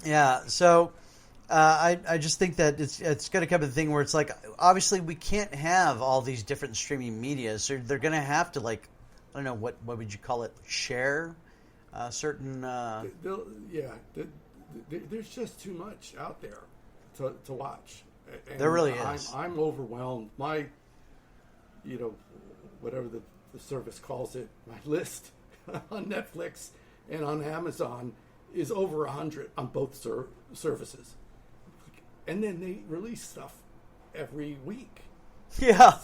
Yeah, so I just think that it's going to come to the thing where it's like, obviously we can't have all these different streaming media, so they're going to have to, like, I don't know, what would you call it, share certain... There's just too much out there to watch. And there really is. I'm overwhelmed. My, whatever the service calls it, my list on Netflix and on Amazon is over 100 on both services. And then they release stuff every week. Yeah.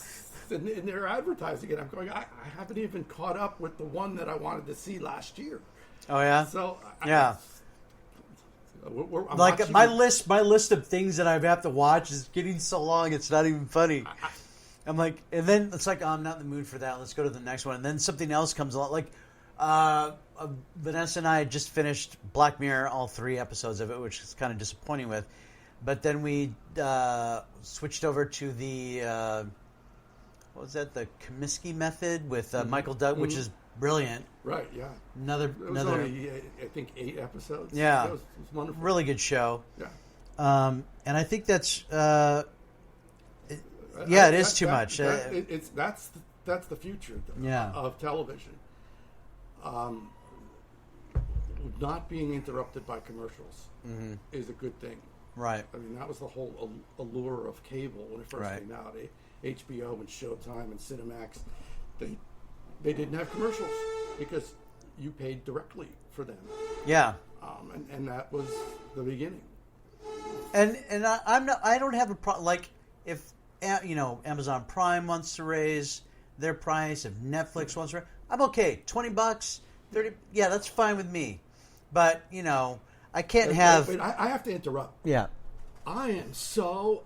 And they're advertising it. I'm going, I haven't even caught up with the one that I wanted to see last year. Oh, yeah? So, yeah. I'm like my list of things that I have to watch is getting so long it's not even funny. I'm like, and then it's like, oh, I'm not in the mood for that. Let's go to the next one. And then something else comes along. Like Vanessa and I had just finished Black Mirror, all 3 episodes of it, which is kind of disappointing with. But then we switched over to the what was that? The Comiskey method with Michael Doug, which is brilliant. Right, yeah. Another only, I think 8 episodes. Yeah, it was wonderful. Really good show. Yeah. And I think that's it is too much. That's the future of television. Not being interrupted by commercials is a good thing. Right. I mean, that was the whole allure of cable when it first came out. HBO and Showtime and Cinemax, they didn't have commercials because you paid directly for them. Yeah. And that was the beginning. And I don't have a problem. Like, if Amazon Prime wants to raise their price, if Netflix wants to raise, I'm okay. $20, $30, yeah, that's fine with me. But I can't have. Wait, I have to interrupt. Yeah. I am so.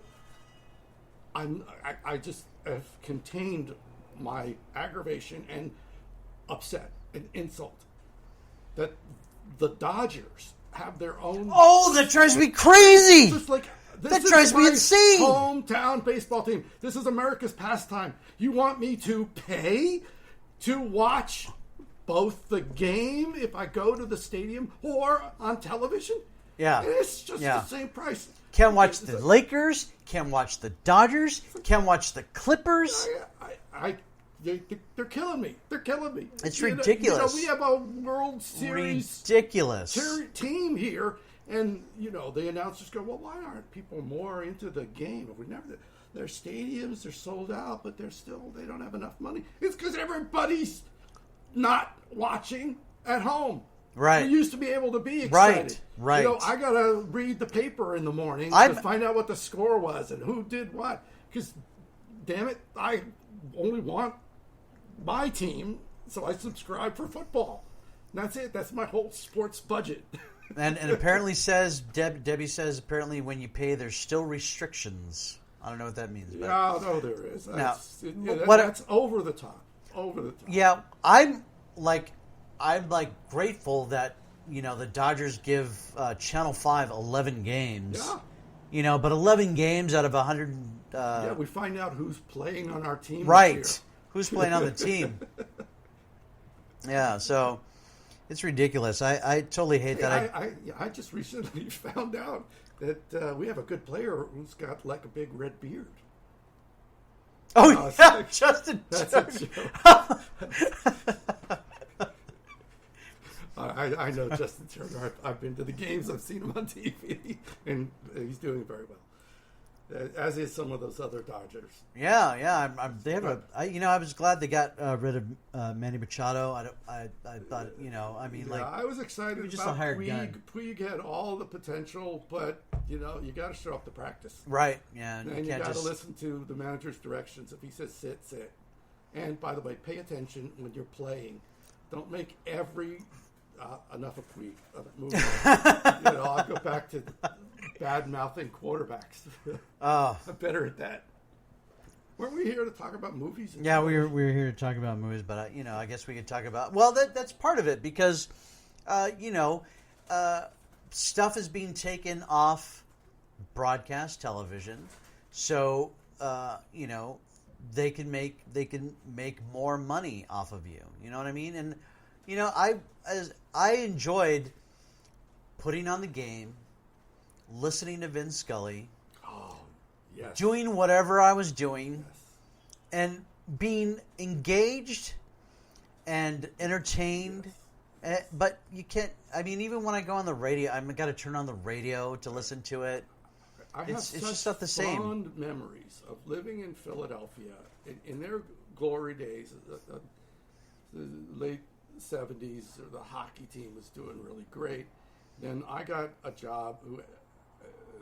I just have contained my aggravation and upset and insult that the Dodgers have their own. Oh, that drives me crazy. That drives me insane. Hometown baseball team. This is America's pastime. You want me to pay to watch both the game if I go to the stadium or on television? Yeah. It's just the same price. Can't watch the Lakers. Can't watch the Dodgers. Can't watch the Clippers. They're killing me. They're killing me. It's ridiculous. We have a World Series team here, and the announcers go, "Well, why aren't people more into the game? Their stadiums, they're sold out, but they don't have enough money." It's because everybody's not watching at home. Right. We used to be able to be excited. Right. I got to read the paper in the morning to find out what the score was and who did what. Because, damn it, I only want my team, so I subscribe for football. And that's it. That's my whole sports budget. and apparently Debbie says, apparently when you pay, there's still restrictions. I don't know what that means. But no, there is. That's over the top. Over the top. Yeah, I'm grateful that the Dodgers give Channel 5 11 games. Yeah. But 11 games out of 100. We find out who's playing on our team. Right. Who's playing on the team? Yeah. So it's ridiculous. I totally hate that. I just recently found out that we have a good player who's got like a big red beard. Oh, yeah, Justin. That's a joke. I know Justin Turner. I've been to the games. I've seen him on TV, and he's doing very well. As is some of those other Dodgers. Yeah. They have I was glad they got rid of Manny Machado. I thought, I was excited just about a hired Puig. gun. Puig had all the potential, but you got to show up to practice. Right. Yeah. And you got to listen to the manager's directions. If he says sit, sit. And by the way, pay attention when you're playing. Don't make every enough of Puig. Move on. I'll go back to bad mouthing quarterbacks. I'm better at that. Weren't we here to talk about movies? Yeah, we were here to talk about movies, but I guess we could talk about. Well, that's part of it because, stuff is being taken off broadcast television, so they can make more money off of you. You know what I mean? And I enjoyed putting on the game listening to Vin Scully, Oh, yes. doing whatever I was doing, Yes. and being engaged and entertained. But you can't. I mean, even when I go on the radio, I've got to turn on the radio to listen to it. I have It's such just not the same. fond memories of living in Philadelphia in their glory days, the late 70s. The hockey team was doing really great. Then I got a job.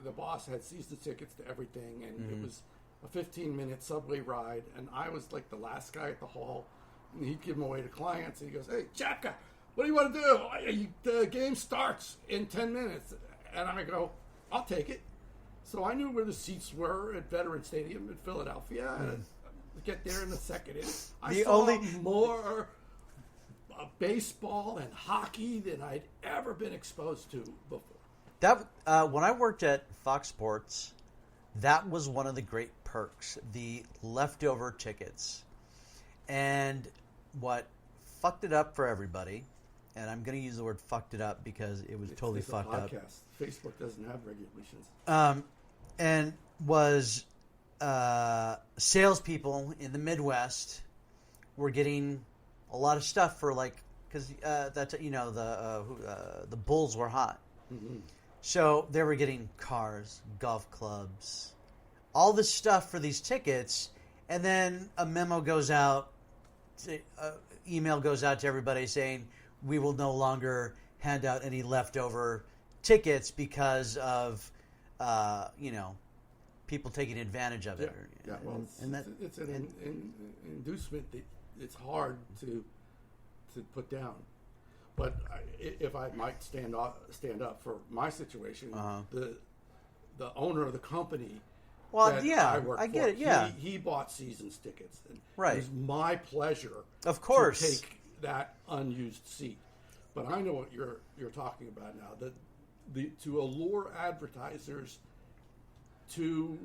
The boss had season tickets to everything, and it was a 15-minute subway ride, and I was like the last guy at the hall, and he'd give them away to clients, and he goes, "Hey, Japka, what do you want to do? The game starts in 10 minutes. And I go, "I'll take it." So I knew where the seats were at Veterans Stadium in Philadelphia. And get there in the second inning. I saw more baseball and hockey than I'd ever been exposed to before. That when I worked at Fox Sports, that was one of the great perks, the leftover tickets. And what fucked it up for everybody, and I'm going to use the word fucked it up because it was totally It's fucked a up. podcast. Facebook doesn't have regulations. And was salespeople in the Midwest were getting a lot of stuff for because that's the Bulls were hot, so they were getting cars, golf clubs, all this stuff for these tickets, and then a memo goes out, email goes out to everybody saying we will no longer hand out any leftover tickets because of people taking advantage of it. Yeah, well, it's an inducement that it's hard to put down. But if I might stand up for my situation, the owner of the company. Well, that yeah, I work I get for, it. Yeah, he bought seasons tickets. And right. It was my pleasure, of course, to take that unused seat. But I know what you're talking about now. To allure advertisers to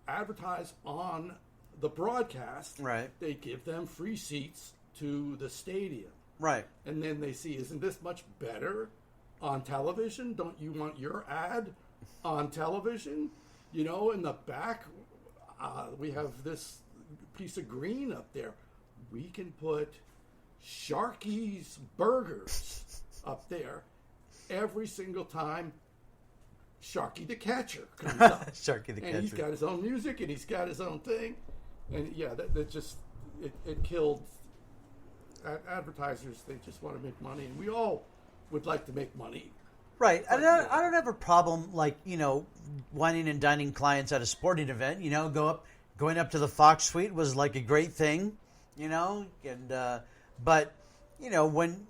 advertise on the broadcast, right? They give them free seats to the stadium, right? And then they see, isn't this much better on television? Don't you want your ad on television? In the back, we have this piece of green up there. We can put Sharky's Burgers up there every single time Sharky the Catcher comes up. Sharky the Catcher. And he's got his own music and he's got his own thing. And yeah, that just, it killed advertisers. They just want to make money. And we all would like to make money. Right. I don't have a problem whining and dining clients at a sporting event. Going up to the Fox Suite was like a great thing, but when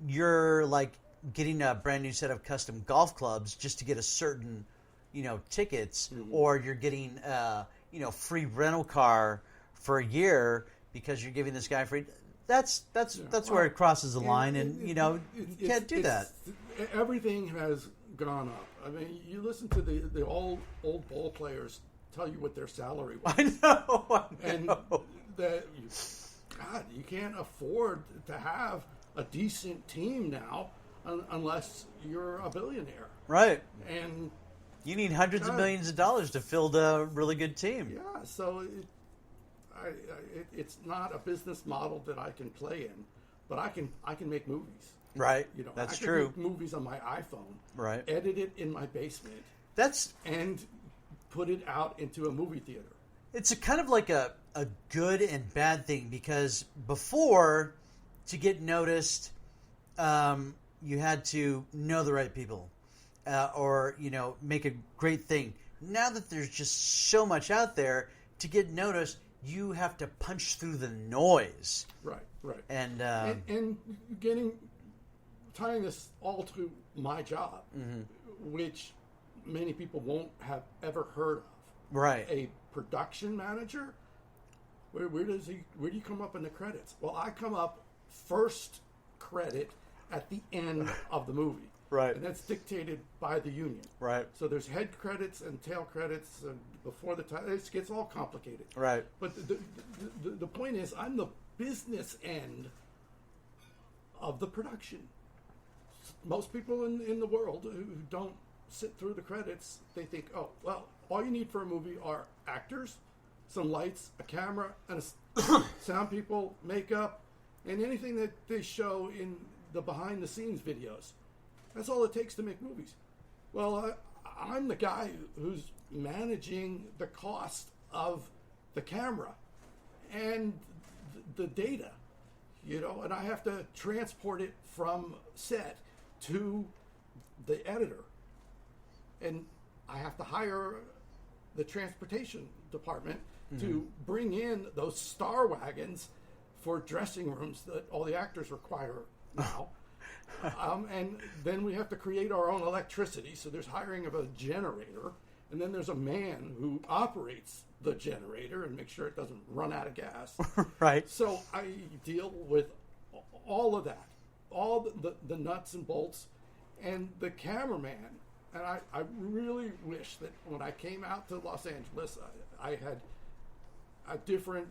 you're getting a brand new set of custom golf clubs just to get a certain, tickets, or you're getting free rental car for a year because you're giving this guy free. That's where it crosses the line, and you can't do that. Everything has gone up. I mean, you listen to the old ball players tell you what their salary was. I know. And God, you can't afford to have a decent team now unless you're a billionaire. Right. And you need hundreds of millions of dollars to field a really good team. Yeah, so it's not a business model that I can play in, but I can make movies. Right. That's I can true. make movies on my iPhone. Right. Edit it in my basement. And put it out into a movie theater. It's a kind of like a good and bad thing, because before, to get noticed, you had to know the right people, or make a great thing. Now that there's just so much out there, to get noticed, you have to punch through the noise. Right. And tying this all to my job, which many people won't have ever heard of. Right. A production manager. Where do you come up in the credits? Well, I come up first credit at the end of the movie. Right. And that's dictated by the union. Right. So there's head credits and tail credits before the time. It gets all complicated. Right. But the point is, I'm the business end of the production. Most people in the world who don't sit through the credits, they think, oh, well, all you need for a movie are actors, some lights, a camera, and sound people, makeup, and anything that they show in the behind-the-scenes videos. That's all it takes to make movies. Well, I'm the guy who's managing the cost of the camera and the data, and I have to transport it from set to the editor. And I have to hire the transportation department to bring in those star wagons for dressing rooms that all the actors require now. And then we have to create our own electricity. So there's hiring of a generator. And then there's a man who operates the generator and makes sure it doesn't run out of gas. Right. So I deal with all of that, all the nuts and bolts, and the cameraman. And I really wish that when I came out to Los Angeles, I had a different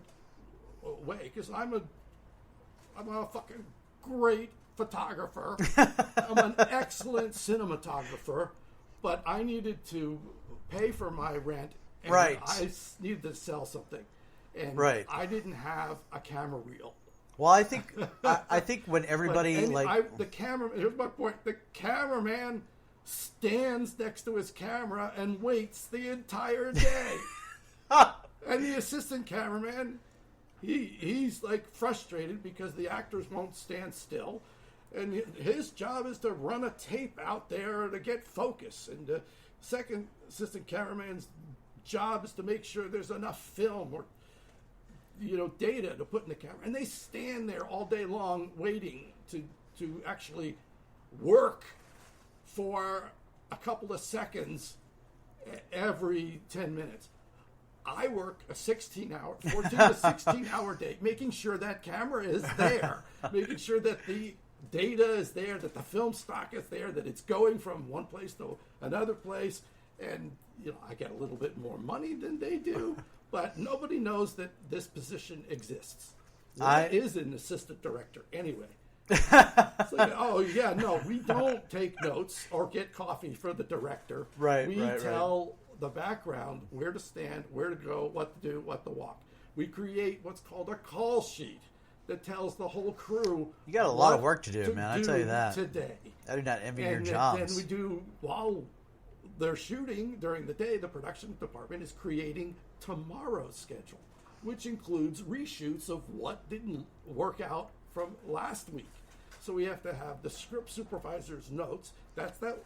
way, because I'm a fucking great photographer. I'm an excellent cinematographer, but I needed to pay for my rent, and right. I needed to sell something, and right. I didn't have a camera reel. Well, I think when everybody here's my point. The cameraman stands next to his camera and waits the entire day. And the assistant cameraman, he's like frustrated because the actors won't stand still. And his job is to run a tape out there to get focus. And the second assistant cameraman's job is to make sure there's enough film or data to put in the camera. And they stand there all day long waiting to actually work for a couple of seconds every 10 minutes. I work a 14 to 16 hour day, making sure that camera is there, making sure that the data is there, that the film stock is there, that it's going from one place to another place. And, I get a little bit more money than they do, but nobody knows that this position exists. What is an assistant director anyway? It's like, oh yeah, no, we don't take notes or get coffee for the director. Right. We tell the background where to stand, where to go, what to do, what to walk. We create what's called a call sheet that tells the whole crew. You got a lot of work to do, man. I tell you that. Today, I do not envy your jobs. And we do while they're shooting during the day. The production department is creating tomorrow's schedule, which includes reshoots of what didn't work out from last week. So we have to have the script supervisor's notes. That's that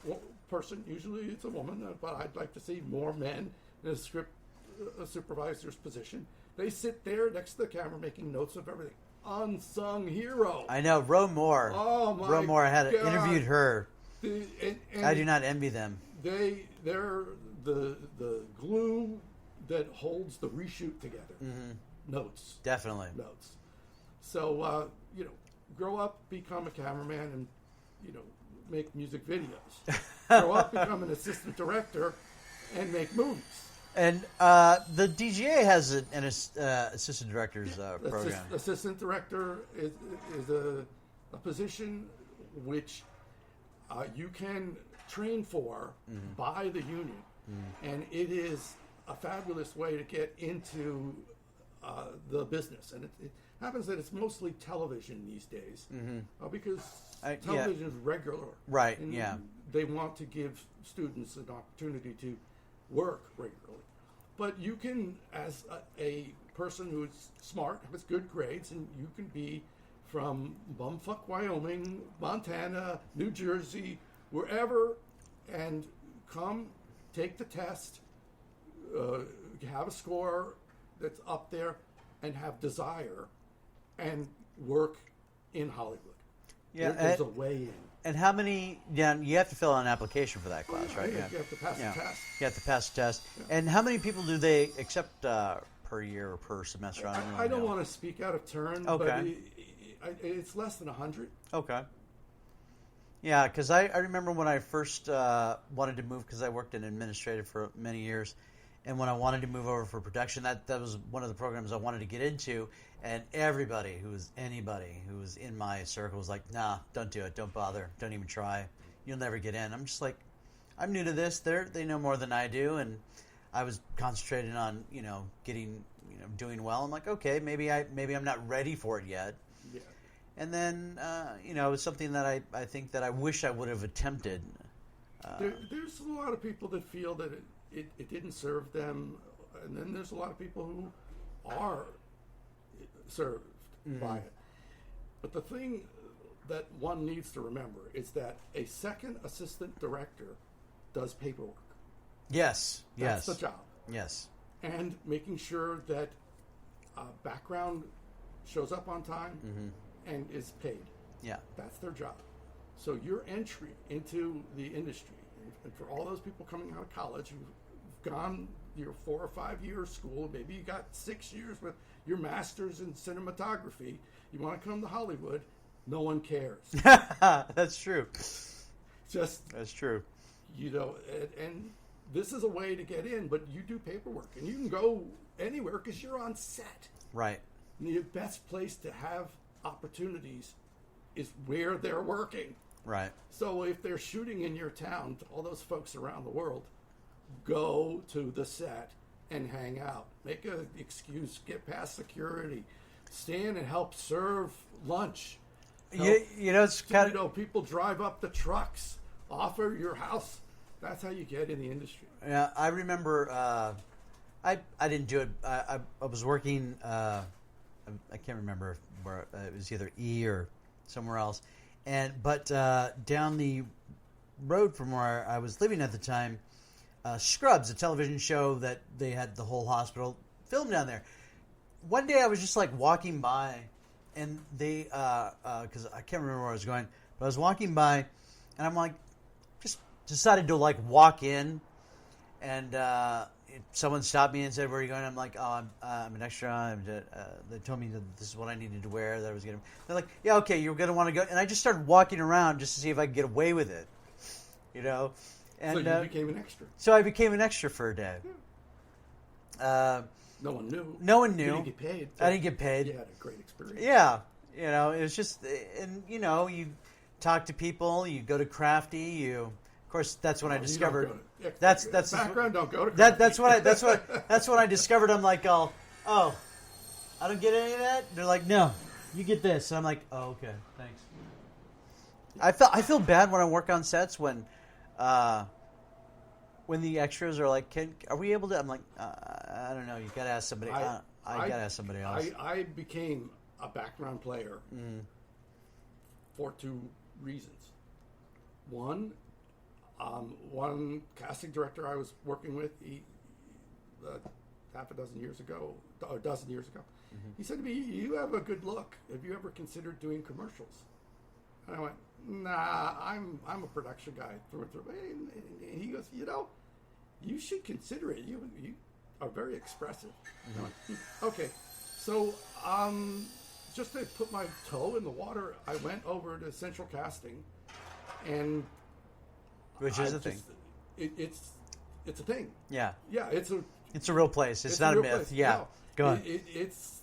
person. Usually it's a woman, but I'd like to see more men in a script supervisor's position. They sit there next to the camera making notes of everything. Unsung hero. I know, Ro Moore. Oh my Ro Moore, I had God. Interviewed her. And I do not envy them. They're the glue that holds the reshoot together. Mm-hmm. Notes. Definitely. Notes. So, grow up, become a cameraman, and, make music videos. Grow up, become an assistant director, and make movies. And the DGA has an assistant director's program. Assistant director is a position which you can train for by the union. And it is a fabulous way to get into the business. And it happens that it's mostly television these days because television is regular. Right, and yeah. They want to give students an opportunity to work regularly. But you can, as a person who's smart, has good grades, and you can be from bumfuck Wyoming, Montana, New Jersey, wherever, and come take the test, have a score that's up there, and have desire, and work in Hollywood. Yeah, there's a way in. And how many? Yeah, you have to fill out an application for that class, right? Yeah, you have to pass the test. You have to pass the test. Yeah. And how many people do they accept per year or per semester? I don't want to speak out of turn, but it's less than 100. Okay. Yeah, because I remember when I first wanted to move, because I worked in administrative for many years, and when I wanted to move over for production, that was one of the programs I wanted to get into, and anybody who was in my circle was like, nah, don't do it, don't bother, don't even try, you'll never get in. I'm just like, I'm new to this. They know more than I do, and I was concentrating on getting doing well. I'm like, okay, maybe I'm not ready for it yet. Yeah. And then it was something that I think that I wish I would have attempted. There's a lot of people that feel that it didn't serve them, and then there's a lot of people who are served by it. But the thing that one needs to remember is that a second assistant director does paperwork. Yes. That's the job. Yes. And making sure that background shows up on time and is paid. Yeah. That's their job. So your entry into the industry, and for all those people coming out of college who've gone your 4 or 5 year school, maybe you got 6 years with your master's in cinematography, you want to come to Hollywood, no one cares. That's true. That's true. And this is a way to get in, but you do paperwork, and you can go anywhere because you're on set. Right. And the best place to have opportunities is where they're working. Right. So if they're shooting in your town, to all those folks around the world, go to the set and hang out. Make an excuse, get past security, stand and help serve lunch. It's kind of people drive up the trucks, offer your house. That's how you get in the industry. Yeah, I remember. I didn't do it. I was working. I can't remember where it was, either E or somewhere else, but down the road from where I was living at the time, Scrubs, a television show that they had the whole hospital filmed down there. One day I was just like walking by, and they because I can't remember where I was going, but I was walking by, and I'm like, just decided to like walk in, and someone stopped me and said, "Where are you going?" I'm like, "Oh, I'm an extra." They told me that this is what I needed to wear. That I was getting. They're like, "Yeah, okay, you're gonna want to go." And I just started walking around just to see if I could get away with it, And so you became an extra. So I became an extra for a day. No one knew. No one knew. You didn't get paid. I didn't get paid. You had a great experience. Yeah, it was just, and you talk to people. You go to Crafty. Of course, that's when I discovered. That's background. Don't go to Crafty. That's when I discovered. I'm like, oh, I don't get any of that. They're like, no, you get this. And I'm like, oh, okay, thanks. I feel bad when I work on sets when the extras are like, are we able to? I'm like, I don't know. You got to ask somebody. I got to ask somebody else. I became a background player for 2 reasons. One casting director I was working with, he half a dozen years ago, he said to me, "You have a good look. Have you ever considered doing commercials?" And I went, "Nah, I'm a production guy through and through." And he goes, "You should consider it. You are very expressive." I went, okay, so just to put my toe in the water, I went over to Central Casting, and which is a thing. It's a thing. Yeah. Yeah, it's a real place. It's not a myth. Place. Yeah. No, Go on. It's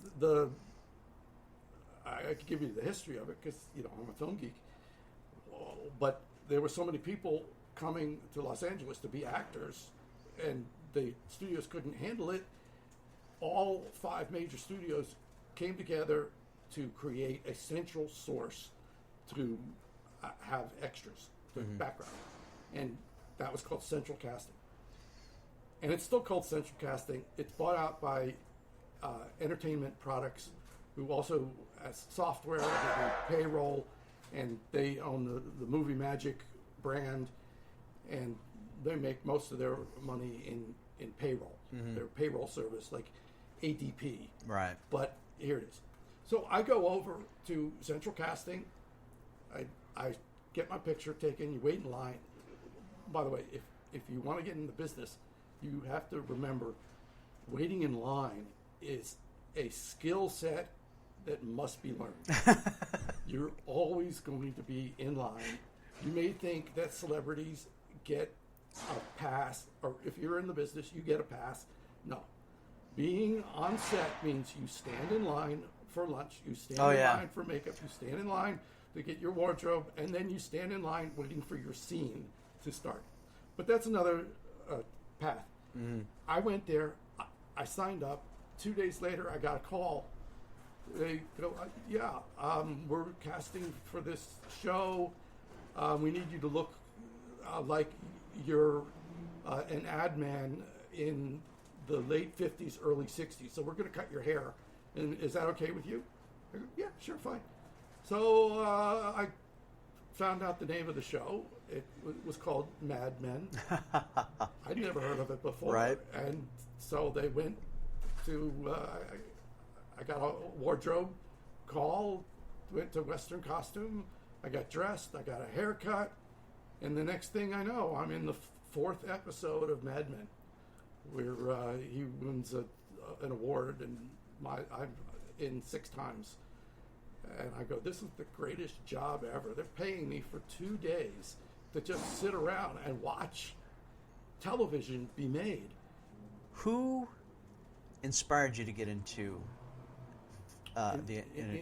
I could give you the history of it because I'm a film geek, but there were so many people coming to Los Angeles to be actors, and the studios couldn't handle it. All 5 major studios came together to create a central source to have extras, the background, and that was called Central Casting. And it's still called Central Casting. It's bought out by Entertainment Products, who also has software, they do payroll, and they own the Movie Magic brand, and they make most of their money in payroll, their payroll service, like ADP. Right. But here it is. So I go over to Central Casting. I get my picture taken. You wait in line. By the way, if you want to get in the business, you have to remember waiting in line is a skill set that must be learned. You're always going to be in line. You may think that celebrities get a pass, or if you're in the business, you get a pass. No. Being on set means you stand in line for lunch, you stand in line for makeup, you stand in line to get your wardrobe, and then you stand in line waiting for your scene to start. But that's another path. Mm-hmm. I went there. I signed up. 2 days later, I got a call. They go, we're casting for this show. We need you to look like you're an ad man in the late 50s, early 60s. So we're going to cut your hair. And is that okay with you? I go, yeah, sure, fine. So I found out the name of the show. It was called Mad Men. I'd never heard of it before. Right. And so they went to, I got a wardrobe call, went to Western costume. I got dressed. I got a haircut. And the next thing I know, I'm in the 4th episode of Mad Men, where he wins an award, and I'm in 6 times. And I go, this is the greatest job ever. They're paying me for 2 days to just sit around and watch television be made. Who inspired you to get into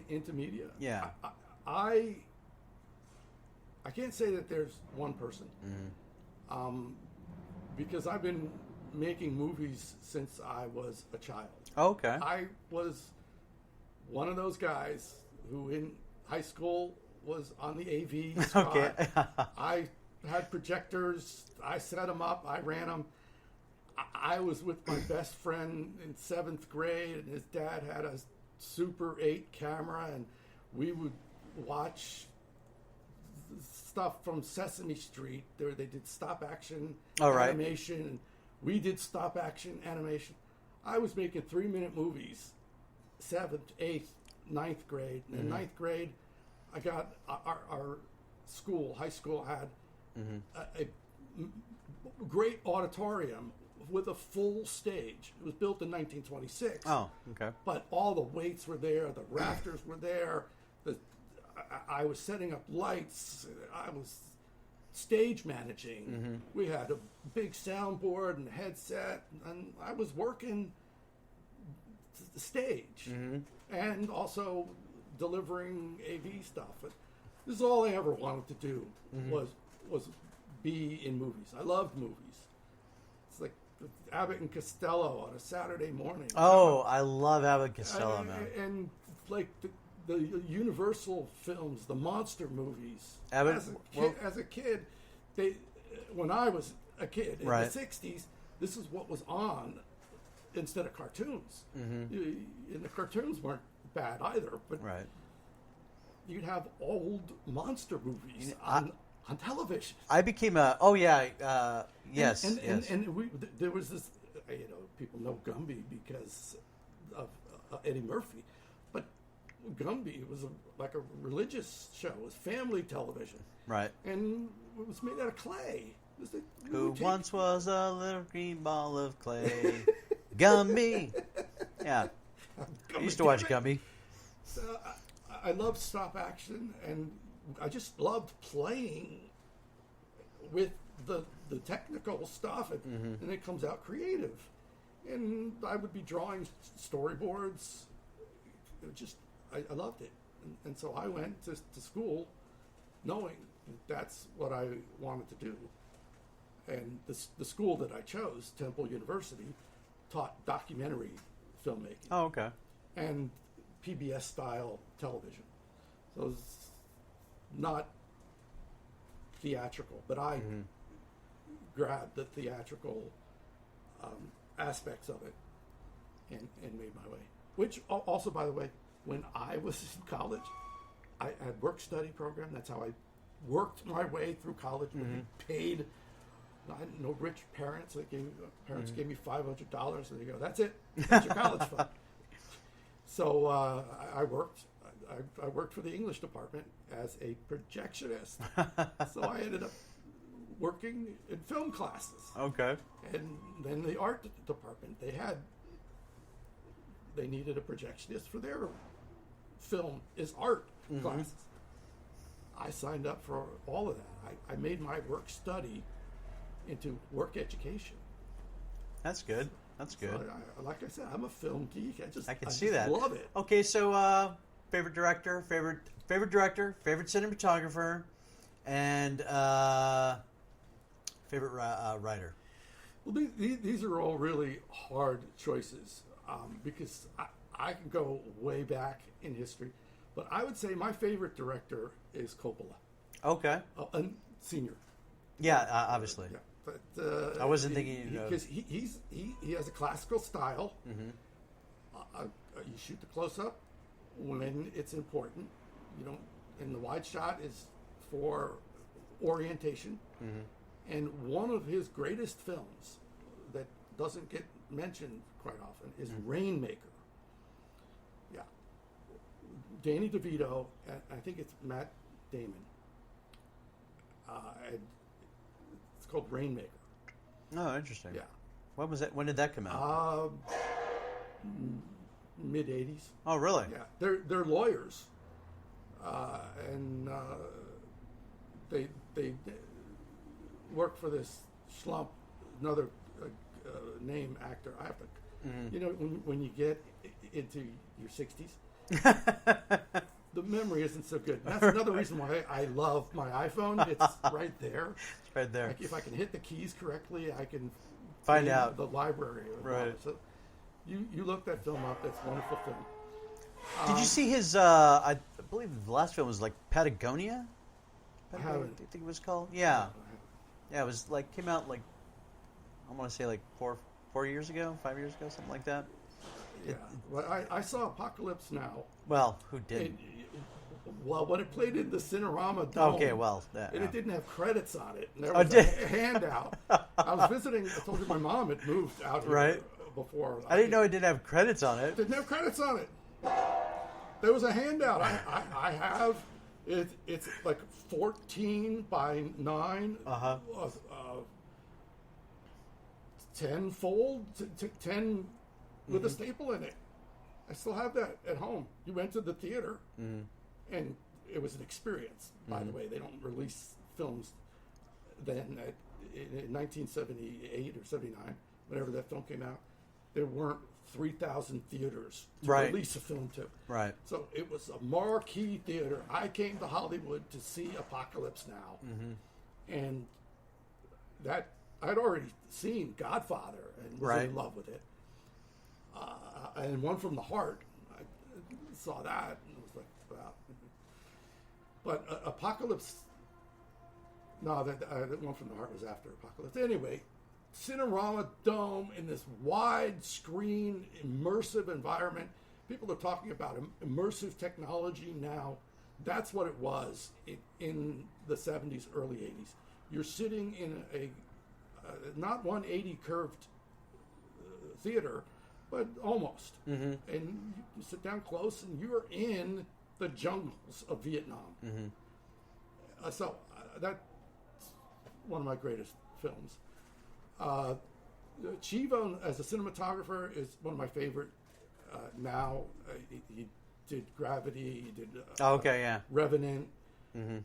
into media? Yeah. I can't say that there's one person, because I've been making movies since I was a child. Okay. I was one of those guys who in high school was on the AV squad. Okay. I had projectors. I set them up. I ran them. I was with my best friend in 7th grade, and his dad had a Super 8 camera, and we would watch stuff from Sesame Street. They did stop action animation, and we did stop action animation. I was making 3-minute movies, 7th, 8th, 9th grade. And in 9th grade, I got our school, high school, had a great auditorium with a full stage. It was built in 1926. Oh, okay. But all the weights were there, the rafters were there. I was setting up lights. I was stage managing. We had a big soundboard and headset, and I was working the stage and also delivering AV stuff. This is all I ever wanted to do was be in movies. I loved movies. It's like Abbott and Costello on a Saturday morning. Oh, I love Abbott and Costello, man. And like the Universal films, the monster movies. Abbott, as a kid, when I was a kid in the 60s, this is what was on instead of cartoons. And the cartoons weren't bad either, but you'd have old monster movies on television. I became a yes. And there was this, people know Gumby because of Eddie Murphy, but Gumby was like a religious show. It was family television. Right. And it was made out of clay. Who once was a little green ball of clay. Gumby. Yeah. I used to watch Gumby. So I loved stop action, and I just loved playing with the technical stuff, and it comes out creative. And I would be drawing storyboards. I loved it. And so I went to school knowing that's what I wanted to do. And the school that I chose, Temple University, taught documentary filmmaking. Oh, okay. And PBS-style television. So it's not theatrical, but I grabbed the theatrical aspects of it and made my way. Which also, by the way, when I was in college, I had work-study program. That's how I worked my way through college. Paid. I had no rich parents. Parents gave me $500, and they go, "That's it. That's your college fund." So I worked. I worked for the English department as a projectionist. So I ended up working in film classes. Okay. And then the art department, they needed a projectionist for their film is art classes. I signed up for all of that. I made my work study into work education. That's good. That's good. So like I said, I'm a film geek. I can see that. Love it. Okay, so favorite director, favorite cinematographer, and Favorite writer? Well, these are all really hard choices because I can go way back in history, but I would say my favorite director is Coppola. Okay. Senior. Yeah, obviously. Yeah, but I wasn't thinking because he has a classical style. You shoot the close up when it's important. You don't, and the wide shot is for orientation. And one of his greatest films that doesn't get mentioned quite often is Rainmaker. Yeah, Danny DeVito, and I think it's Matt Damon. And it's called Rainmaker. Oh, interesting. Yeah. When was that? When did that come out? Mid '80s. Oh, really? Yeah, they're lawyers, and they work for this schlump, another name actor. I have to, you know, when you get into your 60s, the memory isn't so good. That's another reason why I love my iPhone. It's right there. It's right there. Like if I can hit the keys correctly, I can Find out the library. Right. So you look that film up. That's a wonderful film. Did you see his? I believe the last film was like Patagonia. I haven't. I think it was called. Yeah. Yeah, it was like came out like I want to say like 4 years ago, 5 years ago, something like that. Yeah. Well, I saw Apocalypse Now. Well, who didn't? Well, when it played in the Cinerama Dome, Okay, well, and it didn't have credits on it. And there Oh, was did- a handout. I was visiting. I told you my mom had moved out here Right. before. I didn't know it didn't have credits on it. Didn't have credits on it. There was a handout. I have it. It's like 14 by 9. 10 fold, 10 with a staple in it. I still have that at home. You went to the theater, and it was an experience. By the way, they don't release films then. In 1978 or 79, whenever that film came out, there weren't 3,000 theaters to release a film to. Right. So it was a marquee theater. I came to Hollywood to see Apocalypse Now, and that I'd already seen Godfather and was in love with it. And One from the Heart, I saw that and was like, wow. But Apocalypse, no, that One from the Heart was after Apocalypse. Anyway, Cinerama Dome in this wide screen, immersive environment. People are talking about immersive technology now. That's what it was in the 70s, early 80s. You're sitting in a not 180 curved theater, but almost. And you sit down close, and you're in the jungles of Vietnam. So that's one of my greatest films. Chivo, as a cinematographer, is one of my favorite now. He did Gravity. He did Revenant. This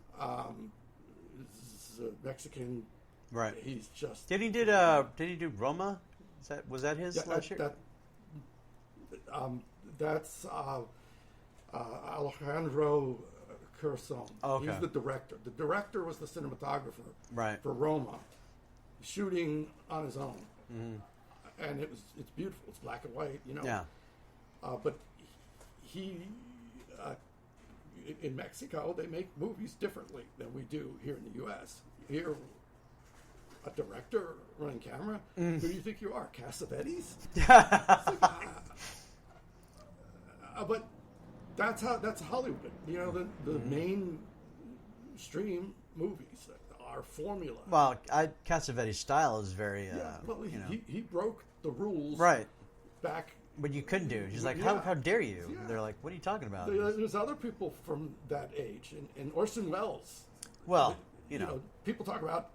is a Mexican. Right. He's just. Did he do Roma? Was that his last year? That's Alejandro Curzon. Okay. He's the director. The director was the cinematographer for Roma, shooting on his own, and it's beautiful. It's black and white, you know. Yeah. But he in Mexico they make movies differently than we do here in the U.S. Here, a director running camera. Who do you think you are, Cassavetes? But that's Hollywood. You know, the mainstream movies, our formula. Well, Cassavetes' style is very. He broke the rules. Right. Back. But you couldn't do. He's like, how dare you? Yeah. They're like, what are you talking about? There's other people from that age, and Orson Welles. Well, you know, people talk about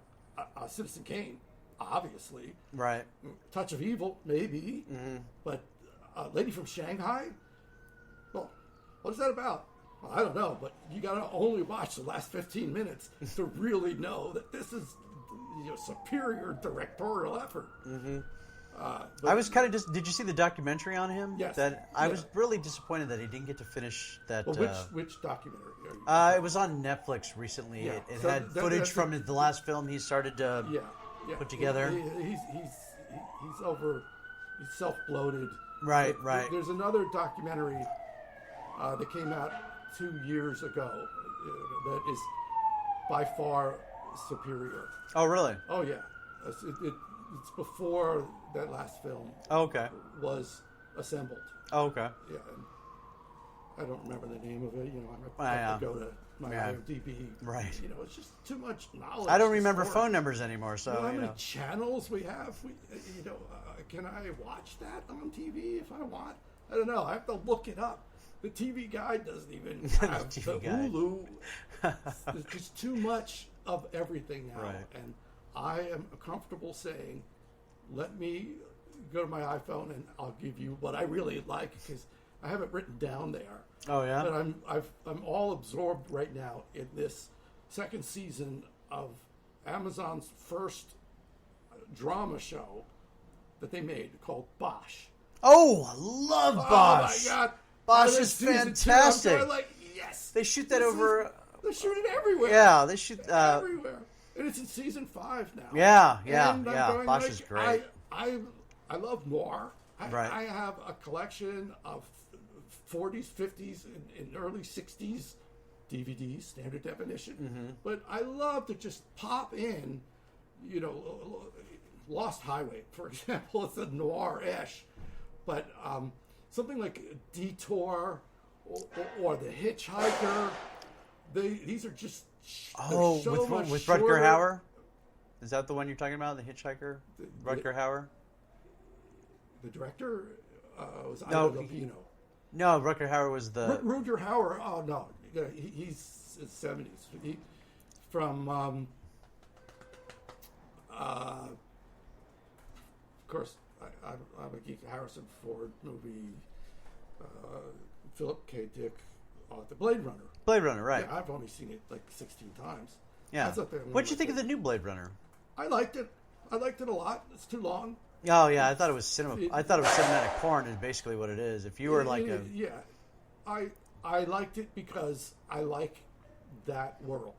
Citizen Kane, obviously. Right. Touch of Evil, maybe. But Lady from Shanghai. Well, what is that about? Well, I don't know, but you got to only watch the last 15 minutes to really know that this is superior directorial effort. I was kind of just. Did you see the documentary on him? Yes. I was really disappointed that he didn't get to finish that. Well, which documentary? Are you it was on Netflix recently. Yeah. It So had footage from the last film he started to. Yeah. Yeah. put together. He's he's self-bloated. Right, But right. There's another documentary that came out 2 years ago that is by far superior. Oh, really? Oh yeah, it's before that last film Oh, okay. was assembled. Oh, okay. Yeah, and I don't remember the name of it. You know, I Yeah. have to go to my Yeah. IMDb. Right. You know, it's just too much knowledge. I don't to remember store. phone numbers anymore, so You know how you many know. channels we have? Can I watch that on TV if I want? I don't know. I have to look it up. The TV guide doesn't even have the TV guide. Hulu. There's just too much of everything now. Right. And I am comfortable saying, let me go to my iPhone and I'll give you what I really like, because I have it written down there. Oh, yeah? But I'm all absorbed right now in this second season of Amazon's first drama show that they made called Bosch. Oh, I love Bosch. Oh my God! Bosch I is season two, I'm fantastic. going like, yes. They shoot that This over. They shoot it everywhere. Yeah, they shoot. Everywhere. And it's in season 5 now. Yeah, And yeah, I'm yeah. going Bosch like, is great. I love noir. Right. I have a collection of 40s, 50s, and early 60s DVDs, standard definition. Mm-hmm. But I love to just pop in, you know, Lost Highway, for example. It's a noir-ish. But something like Detour or The Hitchhiker, these are just Oh, so with much Rutger shorter. Hauer? Is that the one you're talking about? The Hitchhiker? Rutger Hauer? The director was No, Ida Lupino. No, Rutger Hauer was the. Rutger Hauer. Oh no, he's in the 70s. He from of course I'm a geek. Harrison Ford movie. Philip K. Dick. The Blade Runner. Blade Runner, right? Yeah, I've only seen it like 16 times. Yeah. That's up there. What'd you think of the new Blade Runner? I liked it. I liked it a lot. It's too long. Oh yeah, I thought it was I thought it was cinematic porn. Is basically what it is. If you were like a yeah, I liked it because I like that world.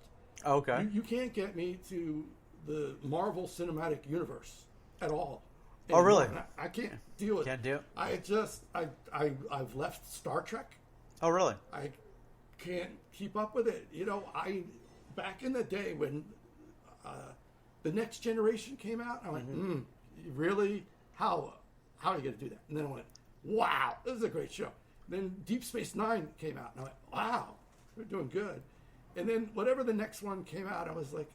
okay, You can't get me to the Marvel Cinematic Universe at all. Oh, really? anymore. I can't deal with it. Can't do it? I've left Star Trek. Oh really? I can't keep up with it. You know, back in the day when the Next Generation came out, I went, really? How are you going to do that? And then I went, wow, this is a great show. Then Deep Space Nine came out, and I went, wow, we're doing good. And then whatever the next one came out, I was like,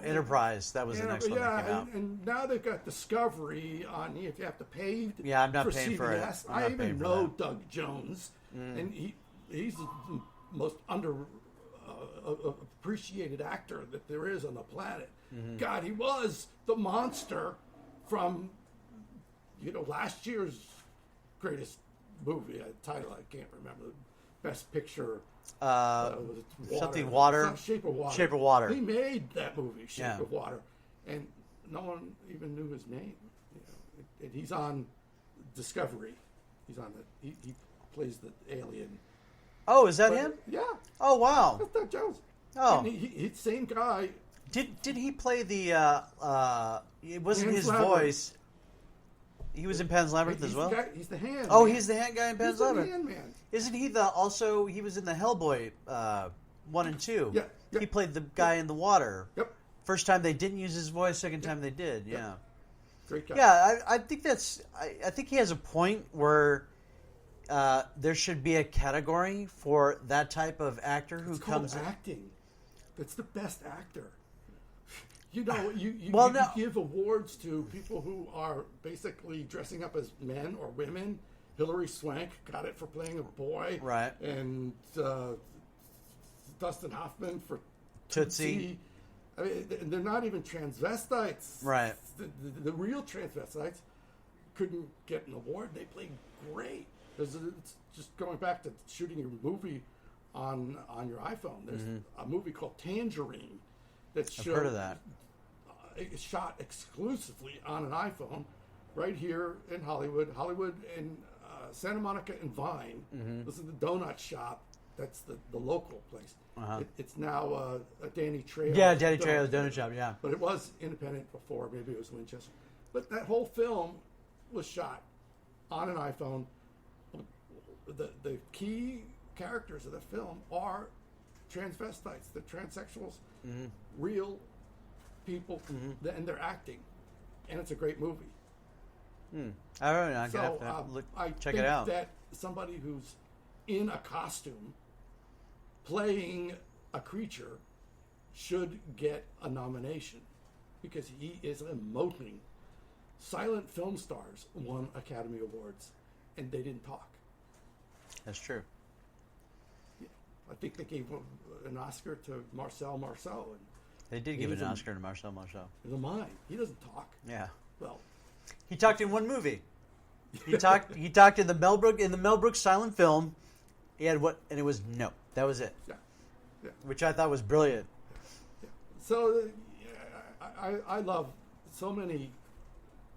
Enterprise. That was the next one that came out. and now they've got Discovery on. If you have to pay, Yeah, I'm not for paying CBS. for it. I'm I not even paying for know that. Doug Jones, and he's the most appreciated actor that there is on the planet. Mm-hmm. God, he was the monster from last year's greatest movie title. I can't remember. Best Picture. Was it Something Water. Shape of Water. Shape of Water. He made that movie, Shape Yeah. of Water, and no one even knew his name. And he's on Discovery. He's on he plays the alien. Oh, is that him? Yeah, Oh wow. that's Doug Jones. Oh. And he's same guy. Did he play the? It wasn't Pan's his Labyrinth. voice. He was in Pan's Labyrinth He's as the well. guy, he's the hand. Oh, man. he's the hand guy in He's Pan's the Labyrinth. hand man. Isn't he he was in the Hellboy 1 and 2. Yeah, yeah. He played the guy in the water. Yep, First time they didn't use his voice. Second time they did. Yeah. great guy. Yeah, I think I think he has a point where there should be a category for that type of actor who It's called comes. acting. That's the best actor. You Well, no. give awards to people who are basically dressing up as men or women. Hilary Swank got it for playing a boy, Right. And Dustin Hoffman for Tootsie. I mean, they're not even transvestites. Right. The real transvestites couldn't get an award. They played great. It's just going back to shooting your movie on your iPhone. There's a movie called Tangerine that's I've heard of that. It's shot exclusively on an iPhone right here in Hollywood and Santa Monica and Vine. This is the donut shop. That's the local place. Uh-huh. It's now a Danny Trejo. Yeah, Danny Trejo, the donut shop, yeah. But it was independent before. Maybe it was Winchester. But that whole film was shot on an iPhone. The key characters of the film are transvestites, the transsexuals, real people, and they're acting. And it's a great movie. I don't know. I check think it out. that somebody who's in a costume playing a creature should get a nomination because he is emoting. Silent film stars won Academy Awards, and they didn't talk. That's true. Yeah. I think they gave an Oscar to Marcel Marceau. And They did give an Oscar to Marcel Marceau. The mind. He doesn't talk. Yeah. Well, he talked in one movie. He talked in the Mel Brooks silent film. He had what, and it was no. That was it. Yeah. Yeah. Which I thought was brilliant. Yeah. So I love so many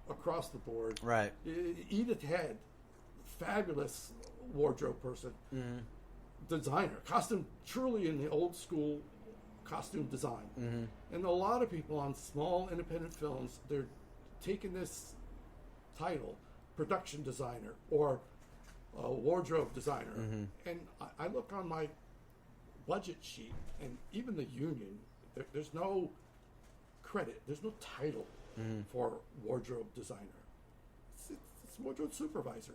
across the board. Right. Edith Head, fabulous wardrobe person, designer, costume, truly in the old school costume design. And a lot of people on small independent films, they're taking this title, production designer or wardrobe designer. And I look on my budget sheet, and even the union, there's no credit, there's no title for wardrobe designer. It's wardrobe supervisor.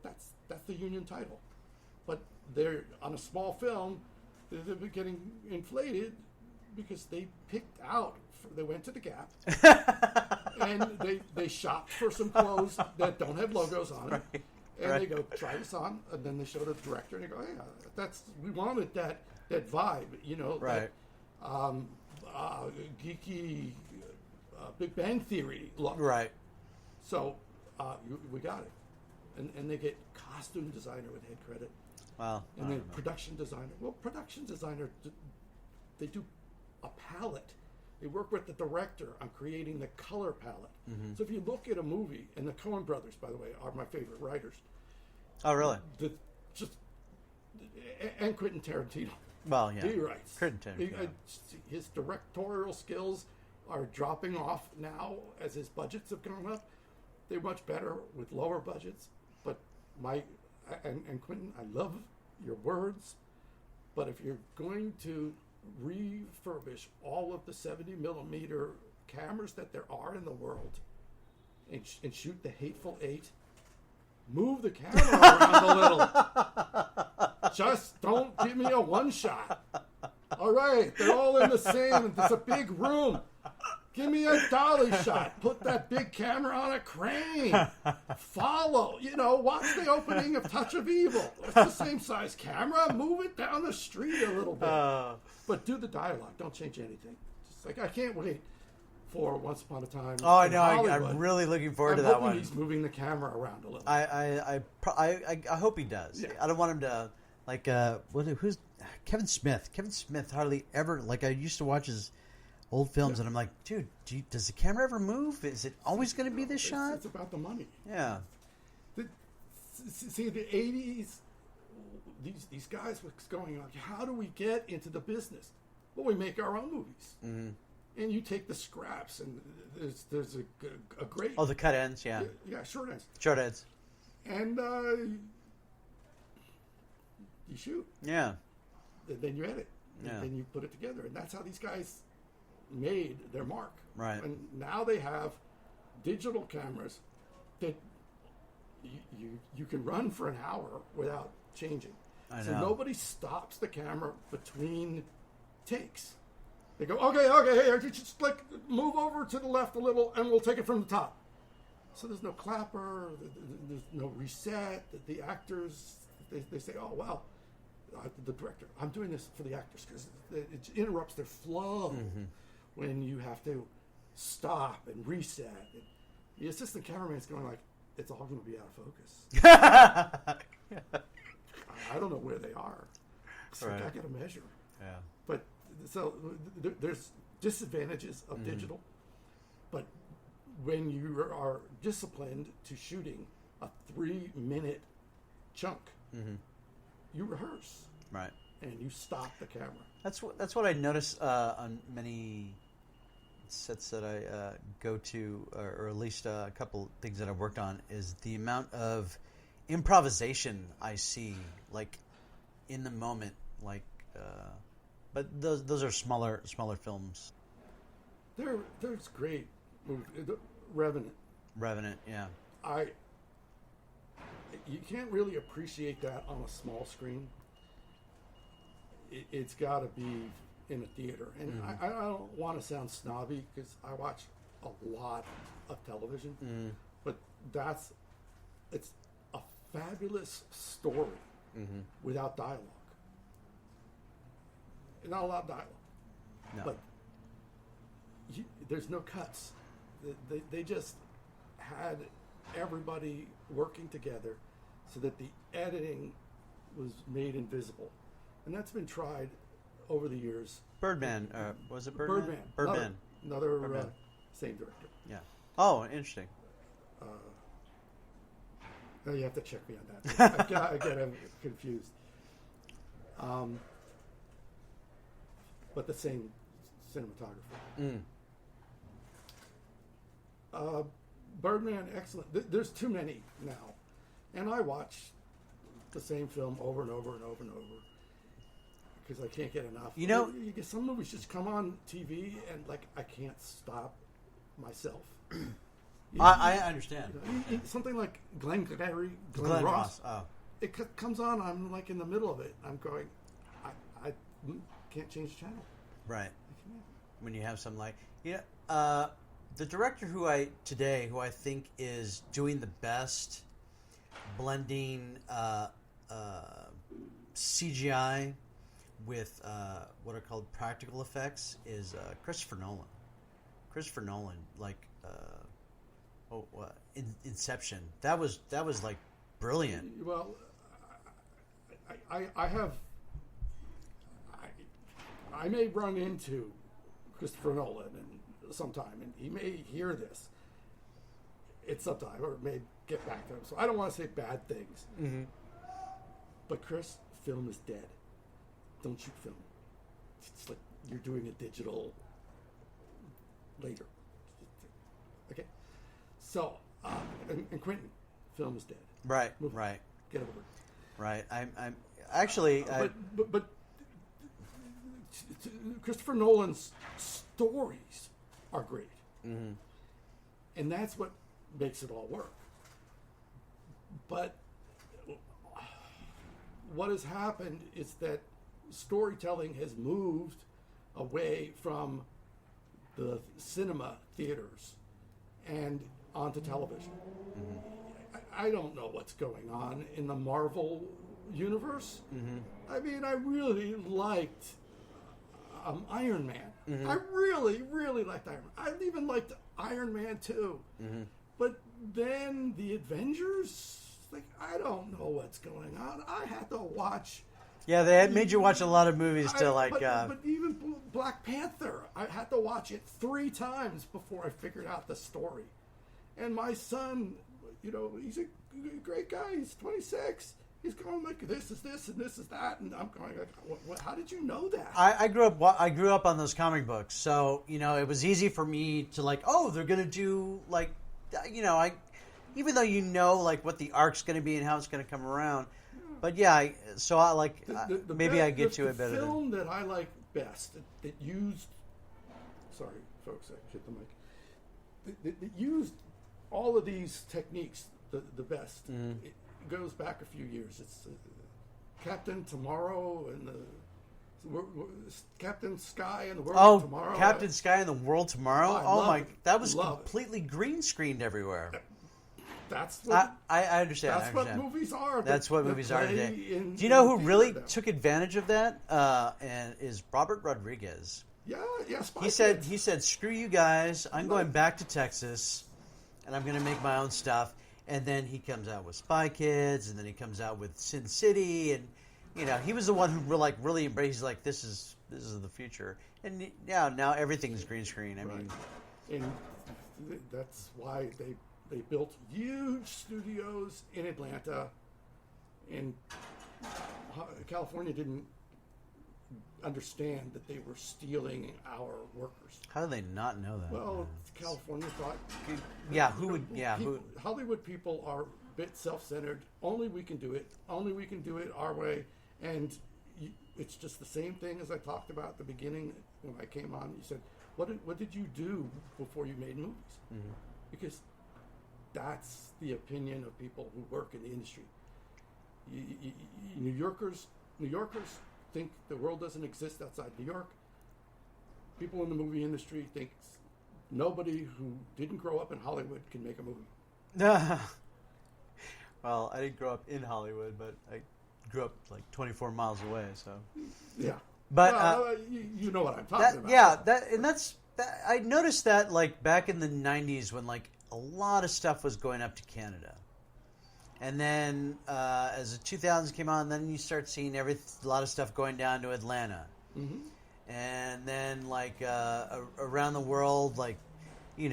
That's the union title. But they're on a small film, they're getting inflated because they picked out. They went to the Gap and they shopped for some clothes that don't have logos on it, and they go, try this on, and then they show the director and they go, yeah, we wanted that vibe, right? That, geeky Big Bang Theory look, right? So we got it, and they get costume designer with head credit. Wow. And then production designer. Well, production designer, they do a palette. They work with the director on creating the color palette. So if you look at a movie, and the Coen brothers, by the way, are my favorite writers. Oh, really? And Quentin Tarantino. Well, yeah. He writes. Quentin Tarantino. His directorial skills are dropping off now as his budgets have gone up. They're much better with lower budgets. But and Quentin, I love your words, but if you're going to refurbish all of the 70 millimeter cameras that there are in the world and shoot the Hateful Eight, move the camera around a little. Just don't give me a one shot. All right, they're all in the same. It's a big room. Give me a dolly shot. Put that big camera on a crane. Follow. Watch the opening of Touch of Evil. It's the same size camera. Move it down the street a little bit. But do the dialogue. Don't change anything. Just like, I can't wait for Once Upon a Time. Oh, I know. Hollywood. I'm really looking forward to I'm that hoping one. He's moving the camera around a little. I hope he does. Yeah. I don't want him to who's Kevin Smith? Kevin Smith hardly ever, I used to watch his old films, and I'm like, dude, does the camera ever move? Is it always going to be this shot? It's about the money. Yeah. See, the 80s, these guys was going on, how do we get into the business? Well, we make our own movies. And you take the scraps, and there's a great... Oh, the cut ends, yeah. Yeah, short ends. Short ends. And you shoot. Yeah. Then you edit. Yeah. And then you put it together. And that's how these guys made their mark. Right. And now they have digital cameras that you can run for an hour without changing. So nobody stops the camera between takes. They go, okay, hey, just move over to the left a little, and we'll take it from the top. So there's no clapper, there's no reset. The actors, they say, oh, well, the director, I'm doing this for the actors because it interrupts their flow when you have to stop and reset. And the assistant cameraman's going like, it's all going to be out of focus. I don't know where they are. So I got to measure. Yeah. But so there's disadvantages of digital, but when you are disciplined to shooting a 3-minute chunk, you rehearse. Right. and you stop the camera. That's what I notice on many sets that I go to, or at least a couple things that I've worked on, is the amount of improvisation I see, like in the moment, like. But those are smaller films. There's great movies. Revenant. Yeah. You can't really appreciate that on a small screen. It's got to be in a theater. And I don't want to sound snobby because I watch a lot of television, but it's a fabulous story without dialogue. Not a lot of dialogue, No. but there's no cuts. They just had everybody working together so that the editing was made invisible. And that's been tried over the years. Birdman. Was it Birdman? Birdman. Another Birdman. same director. Yeah. Oh, interesting. No, you have to check me on that. I get confused. But the same cinematographer. Birdman, excellent. There's too many now. And I watch the same film over and over and over and over because I can't get enough. You know, some movies just come on TV and like I can't stop myself. I understand. Something like Glenn Ross. Oh. It comes on. I'm like in the middle of it. I'm going. I can't change the channel. Right. When you have some like the director who I think is doing the best blending CGI with what are called practical effects is Christopher Nolan. Christopher Nolan, like Inception. That was like brilliant. Well, I may run into Christopher Nolan sometime, and he may hear this at some time, or may get back to him. So I don't want to say bad things. Mm-hmm. But Chris, film is dead. Don't shoot film. It's like you're doing a digital later. Okay. So, and Quentin, film is dead. Right. Move on. Right. Get over it. Right. I'm actually. But Christopher Nolan's stories are great, and that's what makes it all work. But what has happened is that storytelling has moved away from the cinema theaters and onto television. I don't know what's going on in the Marvel universe. I mean, I really liked Iron Man. I really, really liked Iron Man. I even liked Iron Man 2. But then the Avengers, like, I don't know what's going on. I had to watch. Yeah, they had made you watch a lot of movies to like. But even Black Panther, I had to watch it 3 times before I figured out the story. And my son, he's a great guy. He's 26. He's going like, this is this and this is that, and I'm going like, how did you know that? I grew up on those comic books, so it was easy for me to like, oh, they're gonna do like, even though like what the arc's gonna be and how it's gonna come around, but yeah, I like maybe I get to it better. The film that I like best that used, sorry folks, I hit the mic. That used all of these techniques the best. It goes back a few years. It's Captain Tomorrow and the Captain Sky and the World of Tomorrow. Captain Sky and the World Tomorrow. That was completely green screened everywhere. That's what I understand. That's what movies are. That's what movies are today. Do you know who really took advantage of that? And is Robert Rodriguez. Yeah. He said, "Screw you guys. I'm going back to Texas, and I'm going to make my own stuff." And then he comes out with Spy Kids, and then he comes out with Sin City, and he was the one who really embraced. He's like, this is the future, and now everything's green screen. I mean, and that's why they built huge studios in Atlanta, and California didn't understand that they were stealing our workers. How do they not know that? Well, California thought, yeah, who would? Yeah, who? Hollywood people are a bit self-centered. Only we can do it. Only we can do it our way. And it's just the same thing as I talked about at the beginning when I came on. You said, "What did you do before you made movies?" Mm-hmm. Because that's the opinion of people who work in the industry. New Yorkers think the world doesn't exist outside New York. People in the movie industry think nobody who didn't grow up in Hollywood can make a movie. Well, I didn't grow up in Hollywood, but I grew up like 24 miles away. So yeah, but well, you know what I'm talking about. Yeah, I noticed that like back in the 90s when like a lot of stuff was going up to Canada. And then as the 2000s came on, then you start seeing a lot of stuff going down to Atlanta. Mm-hmm. And then like around the world, like, you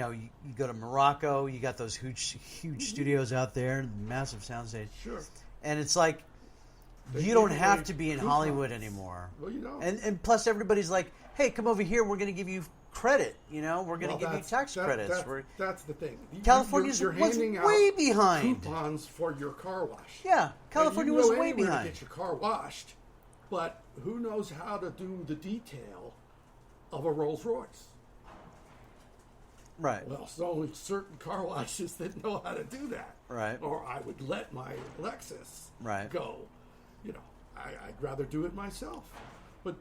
go to Morocco, you got those huge studios out there, massive soundstage. Sure. And it's like, you don't have to be in Hollywood anymore. Well, you don't. And plus everybody's like, hey, come over here, we're going to give you credit, we're going to give you tax credits. That's the thing. California's you're handing out way behind. Coupons for your car wash. Yeah, California was way behind. To get your car washed, but who knows how to do the detail of a Rolls Royce? Right. Well, it's only certain car washes that know how to do that. Right. Or I would let my Lexus go. I'd rather do it myself. But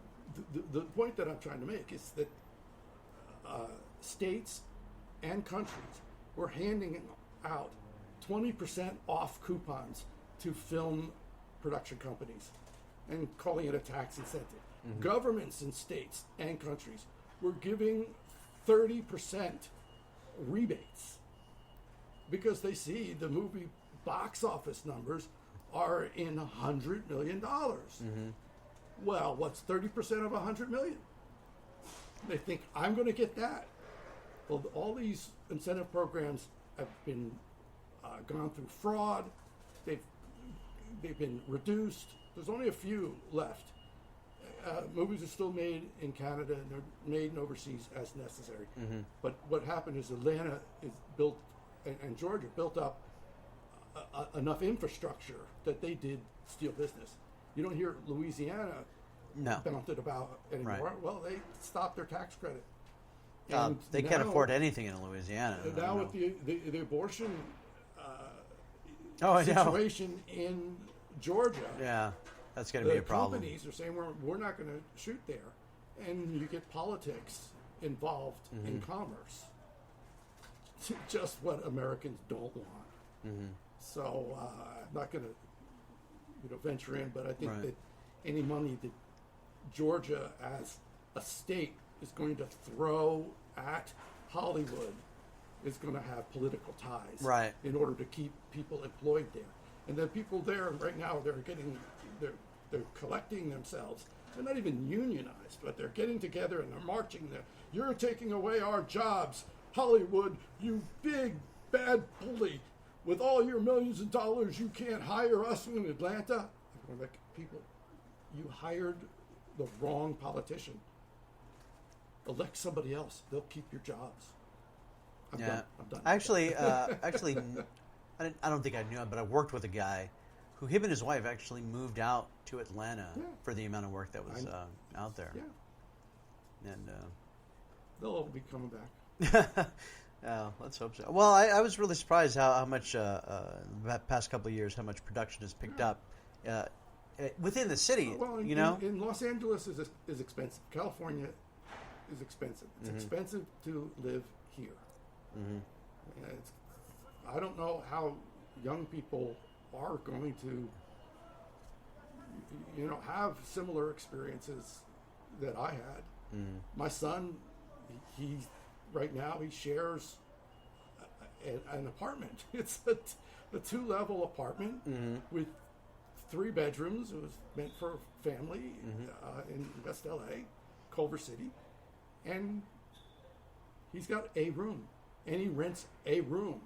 the point that I'm trying to make is that states and countries were handing out 20% off coupons to film production companies and calling it a tax incentive. Mm-hmm. Governments in states and countries were giving 30% rebates because they see the movie box office numbers are in $100 million. Mm-hmm. Well, what's 30% of $100 million? They think, I'm going to get that. Well, all these incentive programs have been gone through fraud. They've been reduced. There's only a few left. Movies are still made in Canada and they're made in overseas as necessary. Mm-hmm. But what happened is Atlanta is built and Georgia built up enough infrastructure that they did steal business. You don't hear Louisiana bounted about anymore. Right. Well, they stopped their tax credit. They can't afford anything in Louisiana. Now with the abortion situation in Georgia, that's going to be a problem. Companies are saying we're not going to shoot there, and you get politics involved in commerce. Just what Americans don't want. Mm-hmm. So I'm not going to venture in, but I think that any money that Georgia as a state is going to throw at Hollywood is going to have political ties in order to keep people employed there. And the people there right now, they're collecting themselves. They're not even unionized, but they're getting together and they're marching there. You're taking away our jobs, Hollywood, you big bad bully. With all your millions of dollars, you can't hire us in Atlanta. I'm like, people, you hired the wrong politician. Elect somebody else. They'll keep your jobs. I'm done. Actually, I don't think I knew it, but I worked with a guy who, him and his wife actually moved out to Atlanta for the amount of work that was out there. Yeah. And they'll all be coming back. Let's hope so. Well, I was really surprised how much the past couple of years, how much production has picked up within the city. Well, in Los Angeles is expensive. California is expensive. It's expensive to live here. Mm-hmm. I don't know how young people are going to, have similar experiences that I had. Mm-hmm. My son, he right now he shares an apartment. It's a 2-level apartment with 3 bedrooms. It was meant for family in West LA, Culver City, and he's got a room, and he rents a room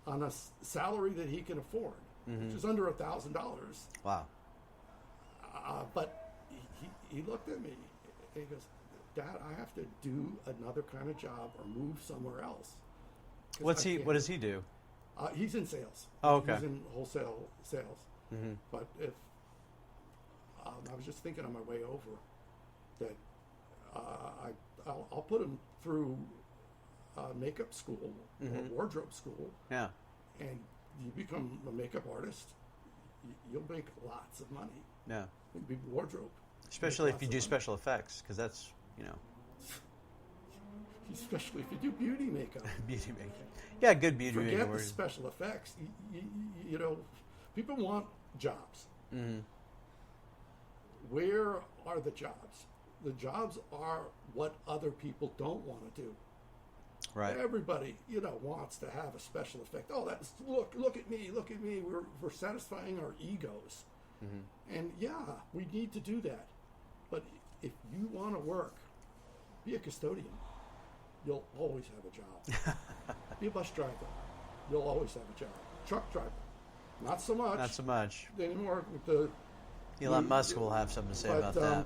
on a salary that he can afford, which is under $1,000. Wow. But he looked at me and he goes, Dad, I have to do another kind of job or move somewhere else. What does he do? He's in sales. Oh, okay. He's in wholesale sales. Mm-hmm. But if I was just thinking on my way over that I'll put him through makeup school or wardrobe school. Yeah. And you become a makeup artist, you'll make lots of money. Yeah. It'll be wardrobe. Especially if you do special effects, because that's, Especially if you do beauty makeup. Beauty makeup. Yeah, good beauty Forget makeup. the special effects. People want jobs. Mm-hmm. Where are the jobs? The jobs are what other people don't want to do. Right. Everybody, wants to have a special effect. Oh, that's look at me. We're satisfying our egos. Mm-hmm. And yeah, we need to do that. But if you want to work, be a custodian. You'll always have a job. Be a bus driver. You'll always have a job. Truck driver. Not so much. Not so much. Anymore with the... Elon Musk will have something to say about that.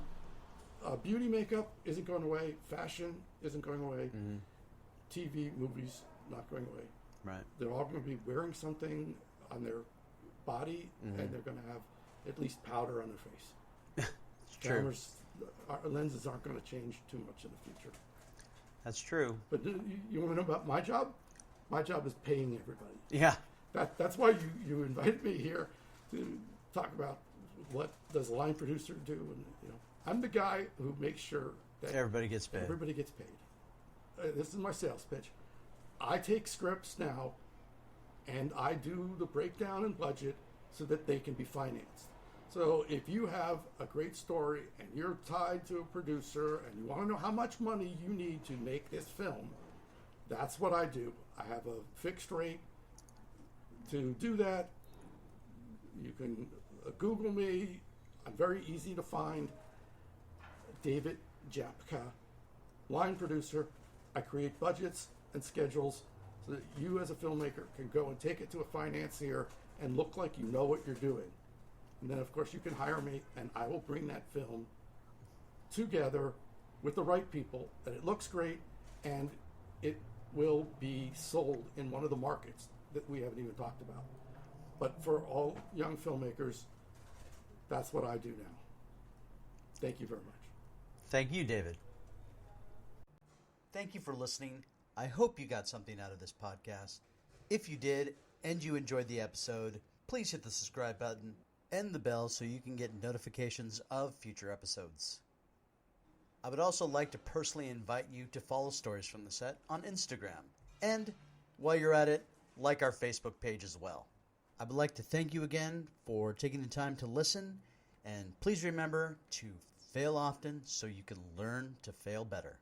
Beauty makeup isn't going away. Fashion isn't going away. Mm-hmm. TV, movies, not going away. Right. They're all going to be wearing something on their body, and they're going to have at least powder on their face. It's true. Cameras, our lenses aren't going to change too much in the future. That's true. But you want to know about my job? My job is paying everybody. Yeah. That's why you invited me here to talk about what does a line producer do. And I'm the guy who makes sure that everybody gets paid. Everybody gets paid. This is my sales pitch. I take scripts now, and I do the breakdown and budget so that they can be financed. So if you have a great story and you're tied to a producer and you want to know how much money you need to make this film, that's what I do. I have a fixed rate to do that. You can Google me. I'm very easy to find. David Japka, line producer. I create budgets and schedules so that you as a filmmaker can go and take it to a financier and look like you know what you're doing. And then, of course, you can hire me, and I will bring that film together with the right people, and it looks great, and it will be sold in one of the markets that we haven't even talked about. But for all young filmmakers, that's what I do now. Thank you very much. Thank you, David. Thank you for listening. I hope you got something out of this podcast. If you did, and you enjoyed the episode, please hit the subscribe button and the bell so you can get notifications of future episodes. I would also like to personally invite you to follow Stories from the Set on Instagram. And while you're at it, like our Facebook page as well. I would like to thank you again for taking the time to listen, and please remember to fail often so you can learn to fail better.